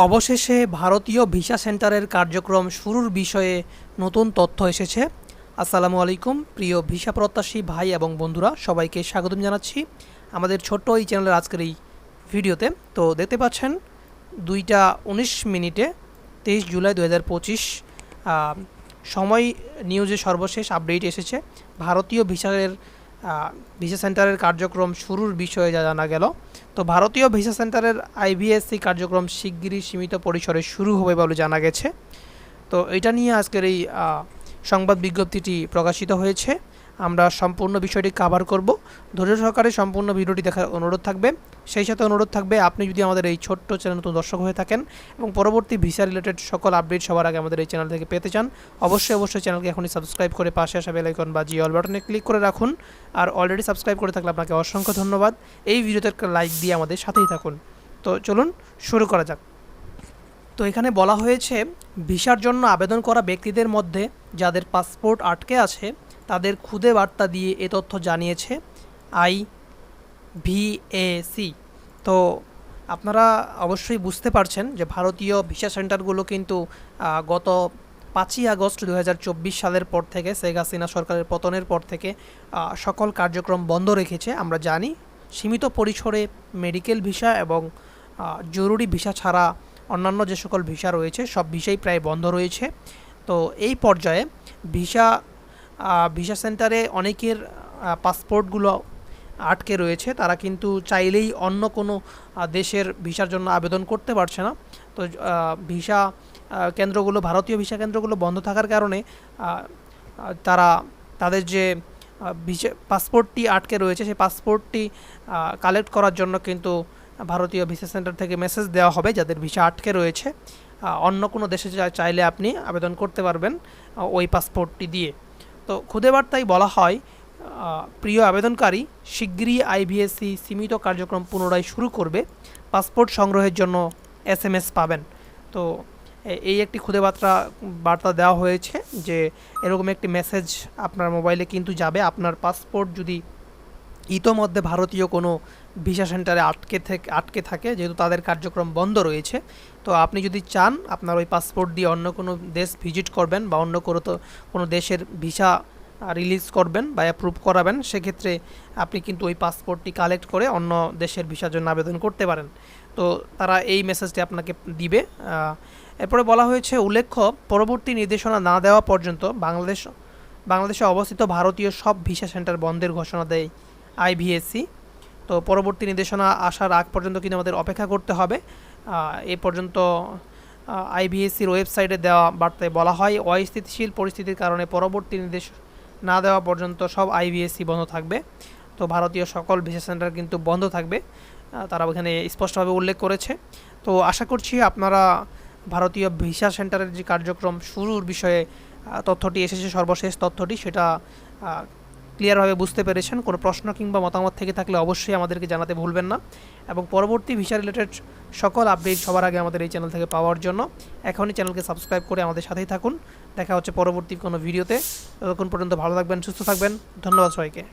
অবশেষে ভারতীয় ভিসা সেন্টারের কার্যক্রম শুরুর বিষয়ে নতুন তথ্য এসেছে। আসসালামু আলাইকুম প্রিয় ভিসা প্রত্যাশী ভাই এবং বন্ধুরা, সবাইকে স্বাগতম জানাচ্ছি আমাদের ছোট্ট এই চ্যানেলের আজকের এই ভিডিওতে। তো দেখতে পাচ্ছেন 2:19 23 জুলাই 2025 সময় নিউজে সর্বশেষ আপডেট এসেছে। ভারতীয় ভিসা সেন্টারের কার্যক্রম শুরুর বিষয়ে যা জানা গেল। তো ভারতীয় ভিসা সেন্টারের আইভিএসসি কার্যক্রম শিগগিরই সীমিত পরিসরে শুরু হবে বলে জানা গেছে। তো এটা নিয়ে আজকের এই সংবাদ বিজ্ঞপ্তিটি প্রকাশিত হয়েছে। আমরা সম্পূর্ণ বিষয়টি কভার করব। ধৈর্য সহকারে সম্পূর্ণ ভিডিওটি দেখার অনুরোধ থাকবে। সেই সাথে অনুরোধ থাকবে, আপনি যদি আমাদের এই ছোট্ট চ্যানেল নতুন দর্শক হয়ে থাকেন এবং পরবর্তী ভিসা রিলেটেড সকল আপডেট সবার আগে আমাদের এই চ্যানেল থেকে পেতে চান, অবশ্যই চ্যানেলকে এখনই সাবস্ক্রাইব করে পাশে আসা বেল আইকন বা জি অল বাটনে ক্লিক করে রাখুন। আর অলরেডি সাবস্ক্রাইব করে থাকলে আপনাকে অসংখ্য ধন্যবাদ। এই ভিডিওতে একটা লাইক দিয়ে আমাদের সাথেই থাকুন। তো চলুন শুরু করা যাক। তো এখানে বলা হয়েছে, ভিসার জন্য আবেদন করা ব্যক্তিদের মধ্যে যাদের পাসপোর্ট আটকে আছে তাদের খুদে বার্তা দিয়ে এ তথ্য জানিয়েছে আইভিএসি। তো আপনারা অবশ্যই বুঝতে পারছেন যে ভারতীয় ভিসা সেন্টারগুলো কিন্তু গত 5ই আগস্ট 2024 সালের পর থেকে, শেখ হাসিনা সরকারের পতনের পর থেকে সকল কার্যক্রম বন্ধ রেখেছে। আমরা জানি সীমিত পরিসরে মেডিকেল ভিসা এবং জরুরি ভিসা ছাড়া অন্যান্য যে সকল ভিসা রয়েছে সব ভিসাই প্রায় বন্ধ রয়েছে। তো এই পর্যায়ে ভিসা সেন্টারে অনেকের পাসপোর্টগুলো আটকে রয়েছে। তারা কিন্তু চাইলেই অন্য কোনো দেশের ভিসার জন্য আবেদন করতে পারছে না। তো ভিসা কেন্দ্রগুলো, ভারতীয় ভিসা কেন্দ্রগুলো বন্ধ থাকার কারণে তাদের যে পাসপোর্টটি আটকে রয়েছে সেই পাসপোর্টটি কালেক্ট করার জন্য কিন্তু ভারতীয় ভিসা সেন্টার থেকে মেসেজ দেওয়া হবে যাদের ভিসা আটকে রয়েছে। অন্য কোনো দেশে চাইলে আপনি আবেদন করতে পারবেন ওই পাসপোর্টটি দিয়ে। তো খুদে বার্তায় বলা হয়, প্রিয় আবেদনকারী, শিগগিরই আইভিএসসি সীমিত কার্যক্রম পুনরায় শুরু করবে। পাসপোর্ট সংগ্রহের জন্য SMS পাবেন। তো এই একটি খুদে বার্তা দেওয়া হয়েছে যে এরকম একটি মেসেজ আপনার মোবাইলে কিন্তু যাবে। আপনার পাসপোর্ট যদি ইতোমধ্যে ভারতীয় কোনো ভিসা সেন্টারে আটকে থাকে, যেহেতু তাদের কার্যক্রম বন্ধ রয়েছে, তো আপনি যদি চান আপনার ওই পাসপোর্ট দিয়ে অন্য কোনো দেশ ভিজিট করবেন বা অন্য কোনো দেশের ভিসা রিলিজ করবেন বা অ্যাপ্রুভ করাবেন, সেক্ষেত্রে আপনি কিন্তু ওই পাসপোর্টটি কালেক্ট করে অন্য দেশের ভিসার জন্য আবেদন করতে পারেন। তো তারা এই মেসেজটি আপনাকে দিবে। এরপরে বলা হয়েছে, উল্লেখ্য, পরবর্তী নির্দেশনা না দেওয়া পর্যন্ত বাংলাদেশে অবস্থিত ভারতীয় সব ভিসা সেন্টার বন্ধের ঘোষণা দেয় আইভিএসসি। তো পরবর্তী নির্দেশনা আসার আগ পর্যন্ত কিন্তু আমাদের অপেক্ষা করতে হবে। এ পর্যন্ত আইভিএসসির ওয়েবসাইটে দেওয়া বার্তায় বলা হয়, অস্থিতিশীল পরিস্থিতির কারণে পরবর্তী নির্দেশ না দেওয়া পর্যন্ত সব আইভিএসসি বন্ধ থাকবে। তো ভারতীয় সকল ভিসা সেন্টার কিন্তু বন্ধ থাকবে, তারা ওখানে স্পষ্টভাবে উল্লেখ করেছে। তো আশা করছি আপনারা ভারতীয় ভিসা সেন্টারের যে কার্যক্রম শুরুর বিষয়ে তথ্যটি এসেছে, সর্বশেষ তথ্যটি, সেটা ক্লিয়ারভাবে বুঝতে পেরেছেন। কোনো প্রশ্ন কিংবা মতামত থেকে থাকলে অবশ্যই আমাদেরকে জানাতে ভুলবেন না। এবং পরবর্তী ভিসা রিলেটেড সকল আপডেট সবার আগে আমাদের এই চ্যানেল থেকে পাওয়ার জন্য এখনই চ্যানেলকে সাবস্ক্রাইব করে আমাদের সাথেই থাকুন। দেখা হচ্ছে পরবর্তী কোনো ভিডিওতে। ততক্ষণ পর্যন্ত ভালো থাকবেন, সুস্থ থাকবেন। ধন্যবাদ সবাইকে।